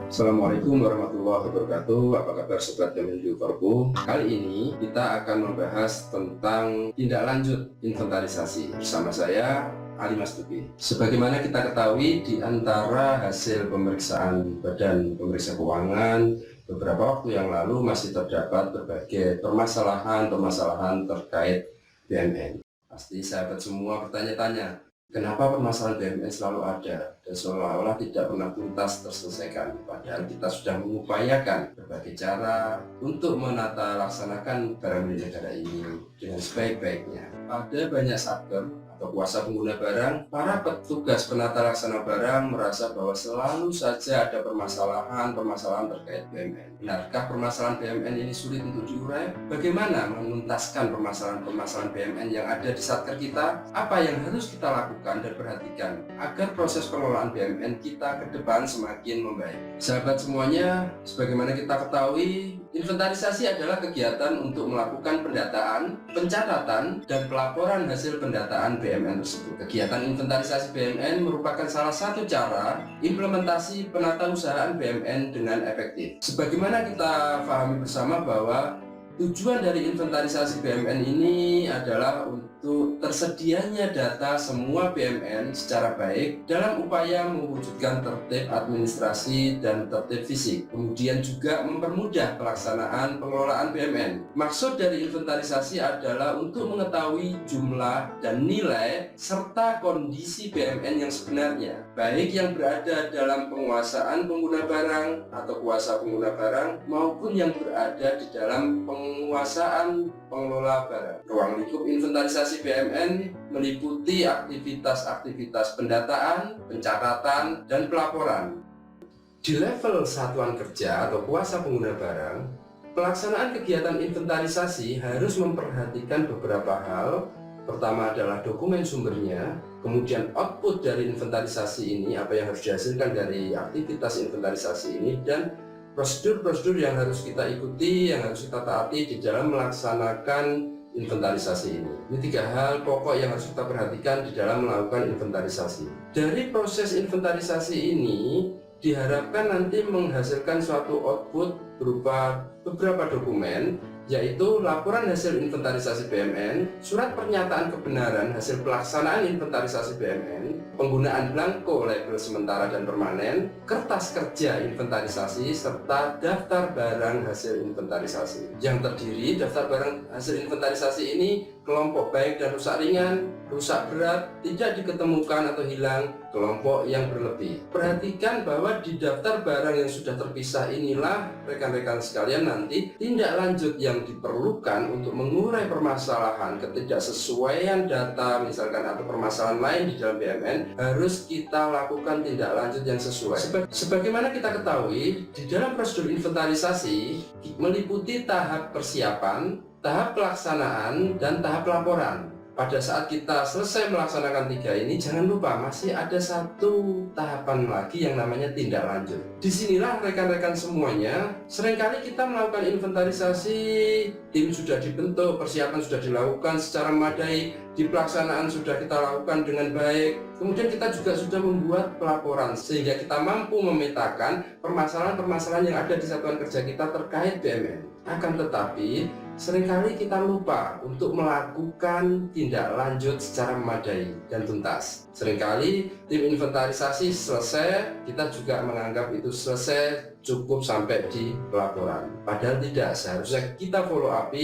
Assalamualaikum warahmatullahi wabarakatuh. Apa kabar sobat Kemenlu Korpo? Kali ini kita akan membahas tentang tindak lanjut inventarisasi bersama saya Ali Mas Duki. Sebagaimana kita ketahui, di antara hasil pemeriksaan Badan Pemeriksa Keuangan beberapa waktu yang lalu masih terdapat berbagai permasalahan terkait BUMN. Pasti sahabat semua bertanya-tanya, kenapa permasalahan BUMN selalu ada dan seolah-olah tidak pernah tuntas terselesaikan, padahal kita sudah mengupayakan berbagai cara untuk menata laksanakan barang milik negara ini dengan sebaik-baiknya. Pada banyak satker atau kuasa pengguna barang, para petugas penata laksana barang merasa bahwa selalu saja ada permasalahan terkait BUMN. Benarkah permasalahan BUMN ini sulit untuk diurai? Bagaimana menuntaskan permasalahan BUMN yang ada di satker kita? Apa yang harus kita lakukan dan perhatikan agar proses pengelolaan BUMN kita ke depan semakin membaik? Sahabat semuanya, sebagaimana kita ketahui, inventarisasi adalah kegiatan untuk melakukan pendataan, pencatatan, dan pelaporan hasil pendataan BUMN tersebut. Kegiatan inventarisasi BUMN merupakan salah satu cara implementasi penatausahaan BUMN dengan efektif. Sebagaimana kita pahami bersama bahwa tujuan dari inventarisasi BUMN ini adalah untuk tersedianya data semua BUMN secara baik dalam upaya mewujudkan tertib administrasi dan tertib fisik, kemudian juga mempermudah pelaksanaan pengelolaan BUMN. Maksud dari inventarisasi adalah untuk mengetahui jumlah dan nilai serta kondisi BUMN yang sebenarnya, baik yang berada dalam penguasaan pengguna barang atau kuasa pengguna barang maupun yang berada di dalam penguasaan pengelola barang. Ruang lingkup inventarisasi BUMN meliputi aktivitas-aktivitas pendataan, pencatatan, dan pelaporan. Di level satuan kerja atau kuasa pengguna barang, pelaksanaan kegiatan inventarisasi harus memperhatikan beberapa hal. Pertama adalah dokumen sumbernya, kemudian output dari inventarisasi ini, apa yang harus dihasilkan dari aktivitas inventarisasi ini, dan prosedur-prosedur yang harus kita ikuti, yang harus kita taati di dalam melaksanakan inventarisasi ini. Ini 3 hal pokok yang harus kita perhatikan di dalam melakukan inventarisasi. Dari proses inventarisasi ini diharapkan nanti menghasilkan suatu output berupa beberapa dokumen, yaitu laporan hasil inventarisasi BUMN, surat pernyataan kebenaran hasil pelaksanaan inventarisasi BUMN, penggunaan blanko label sementara dan permanen, kertas kerja inventarisasi, serta daftar barang hasil inventarisasi. Yang terdiri daftar barang hasil inventarisasi ini kelompok baik dan rusak ringan, rusak berat, tidak diketemukan atau hilang, kelompok yang berlebih. Perhatikan bahwa di daftar barang yang sudah terpisah inilah rekan-rekan sekalian nanti tindak lanjut yang diperlukan untuk mengurai permasalahan ketidaksesuaian data misalkan atau permasalahan lain di dalam BUMN harus kita lakukan tindak lanjut yang sesuai. Sebagaimana kita ketahui, di dalam prosedur inventarisasi meliputi tahap persiapan, tahap pelaksanaan, dan tahap laporan. Pada saat kita selesai melaksanakan 3 ini, jangan lupa masih ada satu tahapan lagi yang namanya tindak lanjut. Disinilah rekan-rekan semuanya, seringkali kita melakukan inventarisasi, tim sudah dibentuk, persiapan sudah dilakukan secara memadai, di pelaksanaan sudah kita lakukan dengan baik, kemudian kita juga sudah membuat pelaporan sehingga kita mampu memetakan permasalahan-permasalahan yang ada di satuan kerja kita terkait BUMN. Akan tetapi seringkali kita lupa untuk melakukan tindak lanjut secara memadai dan tuntas. Seringkali tim inventarisasi selesai, kita juga menganggap itu selesai, cukup sampai di pelaporan. Padahal tidak, seharusnya kita follow up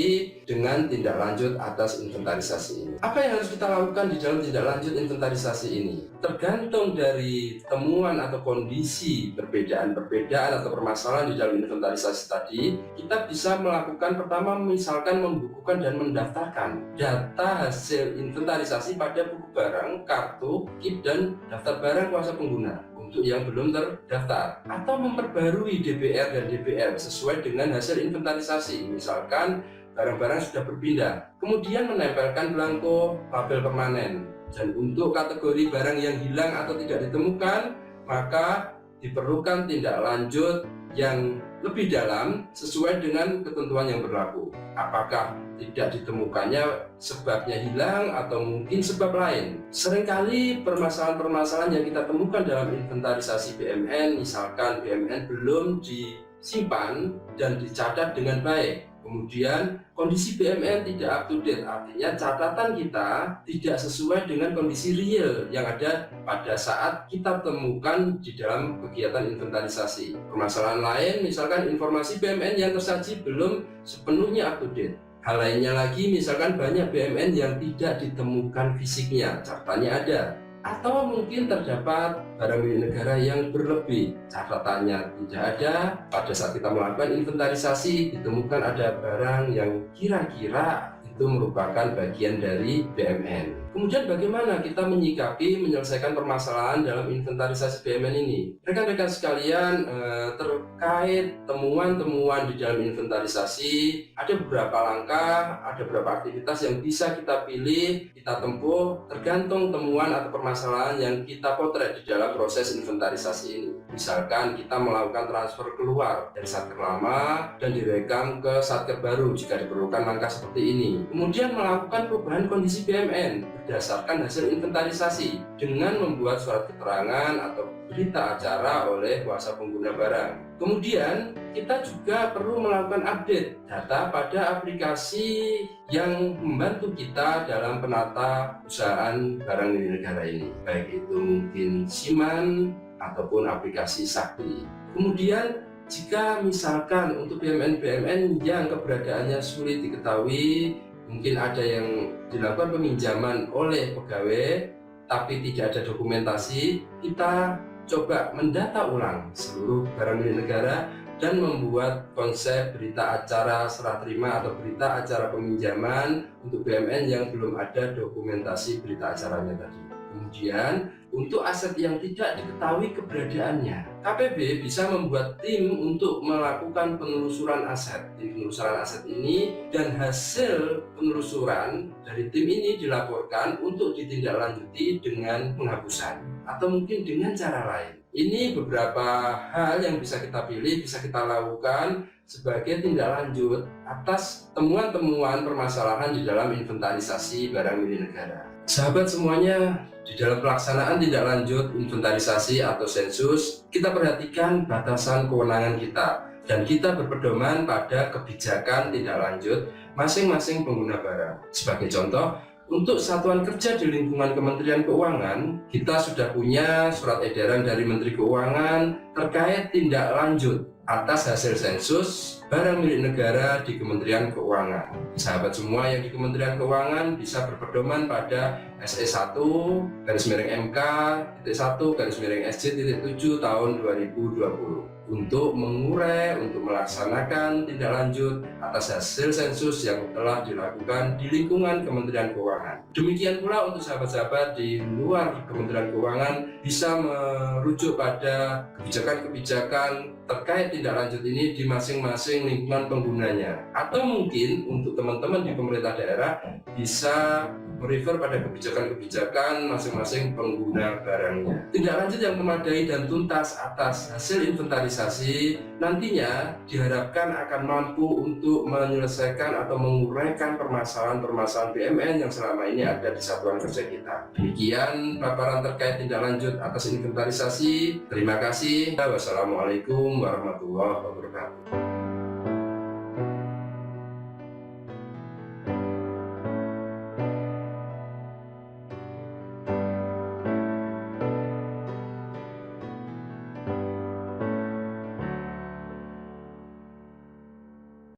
dengan tindak lanjut atas inventarisasi ini. Apa yang harus kita lakukan di dalam tindak lanjut inventarisasi ini? Tergantung dari temuan atau kondisi perbedaan atau permasalahan di dalam inventarisasi tadi, kita bisa melakukan pertama misalkan membukukan dan mendaftarkan data hasil inventarisasi pada buku barang, kartu, KIP, dan daftar barang kuasa pengguna untuk yang belum terdaftar, atau memperbarui DBR dan DBL sesuai dengan hasil inventarisasi. Misalkan barang-barang sudah berpindah, kemudian menempelkan blanko label permanen. Dan untuk kategori barang yang hilang atau tidak ditemukan, maka diperlukan tindak lanjut yang lebih dalam sesuai dengan ketentuan yang berlaku. Apakah tidak ditemukannya sebabnya hilang atau mungkin sebab lain. Seringkali permasalahan-permasalahan yang kita temukan dalam inventarisasi BMN, misalkan BMN belum disimpan dan dicatat dengan baik. Kemudian kondisi BMN tidak up to date, artinya catatan kita tidak sesuai dengan kondisi real yang ada pada saat kita temukan di dalam kegiatan inventarisasi. Permasalahan lain, misalkan informasi BMN yang tersaji belum sepenuhnya up to date. Hal lainnya lagi, misalkan banyak BMN yang tidak ditemukan fisiknya, catatannya ada. Atau mungkin terdapat barang milik negara yang berlebih, catatannya tidak ada. Pada saat kita melakukan inventarisasi, ditemukan ada barang yang kira-kira itu merupakan bagian dari BMN. Kemudian bagaimana kita menyelesaikan permasalahan dalam inventarisasi BMN ini? Rekan-rekan sekalian, terkait temuan-temuan di dalam inventarisasi, ada beberapa langkah, ada beberapa aktivitas yang bisa kita pilih, kita tempuh tergantung temuan atau permasalahan yang kita potret di dalam proses inventarisasi ini. Misalkan kita melakukan transfer keluar dari satker lama dan direkam ke satker baru jika diperlukan langkah seperti ini. Kemudian melakukan perubahan kondisi BMN berdasarkan hasil inventarisasi dengan membuat surat keterangan atau berita acara oleh kuasa pengguna barang. Kemudian kita juga perlu melakukan update data pada aplikasi yang membantu kita dalam penata usahaan barang milik negara ini, baik itu mungkin Siman ataupun aplikasi Sakti. Kemudian jika misalkan untuk BMN-BMN yang keberadaannya sulit diketahui, mungkin ada yang dilakukan peminjaman oleh pegawai tapi tidak ada dokumentasi, kita coba mendata ulang seluruh barang milik negara dan membuat konsep berita acara serah terima atau berita acara peminjaman untuk BMN yang belum ada dokumentasi berita acaranya tadi. Kemudian untuk aset yang tidak diketahui keberadaannya, KPB bisa membuat tim untuk melakukan penelusuran aset. Tim penelusuran aset ini dan hasil penelusuran dari tim ini dilaporkan untuk ditindaklanjuti dengan penghapusan atau mungkin dengan cara lain. Ini beberapa hal yang bisa kita pilih, bisa kita lakukan sebagai tindak lanjut atas temuan-temuan permasalahan di dalam inventarisasi barang milik negara. Sahabat semuanya, di dalam pelaksanaan tindak lanjut inventarisasi atau sensus, kita perhatikan batasan kewenangan kita dan kita berpedoman pada kebijakan tindak lanjut masing-masing pengguna barang. Sebagai contoh, untuk satuan kerja di lingkungan Kementerian Keuangan, kita sudah punya surat edaran dari Menteri Keuangan terkait tindak lanjut atas hasil sensus barang milik negara di Kementerian Keuangan. Sahabat semua yang di Kementerian Keuangan bisa berpedoman pada SE 1/MK.1/SJ.7 tahun 2020 untuk mengurai, untuk melaksanakan tindak lanjut atas hasil sensus yang telah dilakukan di lingkungan Kementerian Keuangan. Demikian pula untuk sahabat-sahabat di luar Kementerian Keuangan bisa merujuk pada kebijakan-kebijakan terkait tindak lanjut ini di masing-masing lingkungan penggunanya. Atau mungkin untuk teman-teman di pemerintah daerah bisa merefer pada kebijakan-kebijakan masing-masing pengguna barangnya. Tindak lanjut yang memadai dan tuntas atas hasil inventarisasi nantinya diharapkan akan mampu untuk menyelesaikan atau menguraikan permasalahan-permasalahan BMN yang selama ini ada di satuan kerja kita. Demikian paparan terkait tindak lanjut atas inventarisasi. Terima kasih. Wassalamualaikum warahmatullahi wabarakatuh.